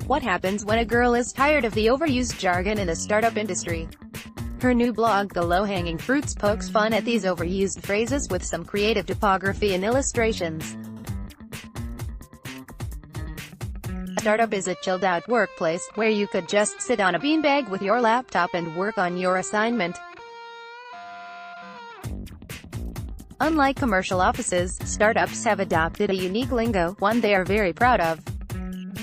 What happens when a girl is tired of the overused jargon in the startup industry? Her new blog, The Low-Hanging Fruits, pokes fun at these overused phrases with some creative typography and illustrations. A startup is a chilled-out workplace, where you could just sit on a beanbag with your laptop and work on your assignment. Unlike commercial offices, startups have adopted a unique lingo, one they are very proud of.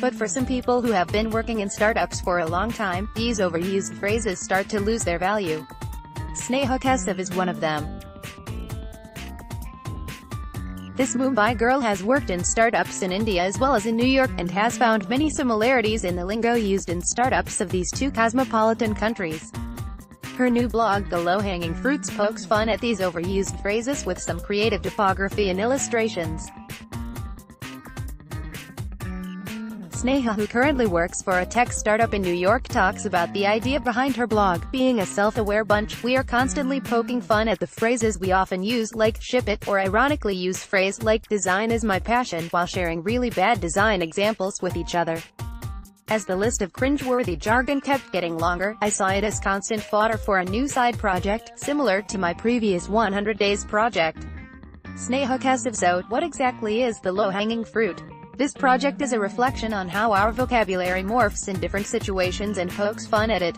But for some people who have been working in startups for a long time, these overused phrases start to lose their value. Sneha Keshav is one of them. This Mumbai girl has worked in startups in India as well as in New York, and has found many similarities in the lingo used in startups of these two cosmopolitan countries. Her new blog, The Low-Hanging Fruits, pokes fun at these overused phrases with some creative typography and illustrations. Sneha, who currently works for a tech startup in New York, talks about the idea behind her blog. Being a self-aware bunch, we are constantly poking fun at the phrases we often use, like ship it, or ironically use phrase like design is my passion, while sharing really bad design examples with each other. As the list of cringeworthy jargon kept getting longer, I saw it as constant fodder for a new side project, similar to my previous 100 Days project. Sneha Keshav. So, what exactly is the low-hanging fruit? This project is a reflection on how our vocabulary morphs in different situations and pokes fun at it.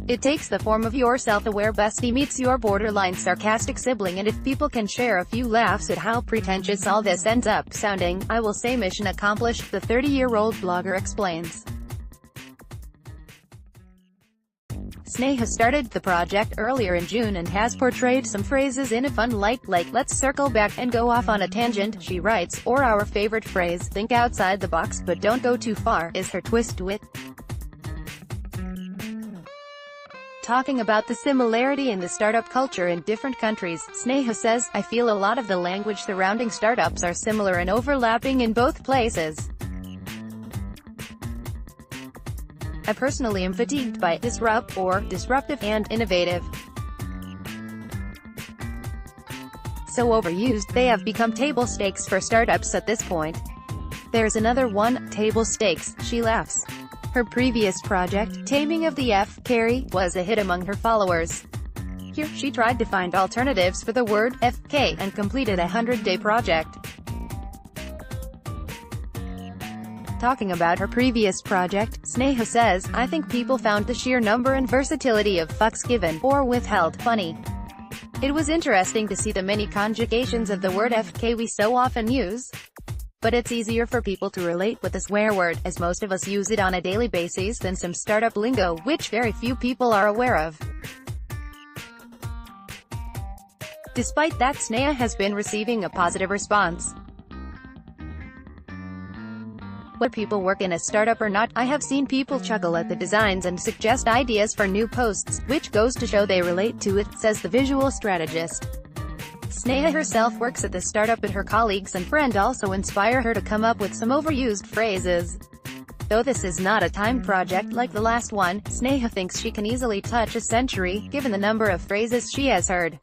It takes the form of your self-aware bestie meets your borderline sarcastic sibling, and if people can share a few laughs at how pretentious all this ends up sounding, I will say mission accomplished, the 30-year-old blogger explains. Sneha started the project earlier in June and has portrayed some phrases in a fun light, like let's circle back and go off on a tangent, she writes, or our favorite phrase, think outside the box but don't go too far, is her twist to it. Talking about the similarity in the startup culture in different countries, Sneha says, I feel a lot of the language surrounding startups are similar and overlapping in both places. I personally am fatigued by disrupt, or disruptive, and innovative. So overused, they have become table stakes for startups at this point. There's another one, table stakes, she laughs. Her previous project, Taming of the F. Carry, was a hit among her followers. Here, she tried to find alternatives for the word FK, and completed a 100-day project. Talking about her previous project, Sneha says, I think people found the sheer number and versatility of fucks given, or withheld, funny. It was interesting to see the many conjugations of the word FK we so often use. But it's easier for people to relate with the swear word, as most of us use it on a daily basis, than some startup lingo, which very few people are aware of. Despite that, Sneha has been receiving a positive response. Whether people work in a startup or not, I have seen people chuckle at the designs and suggest ideas for new posts, which goes to show they relate to it, says the visual strategist. Sneha herself works at the startup, and her colleagues and friends also inspire her to come up with some overused phrases. Though this is not a timed project like the last one, Sneha thinks she can easily touch a century, given the number of phrases she has heard.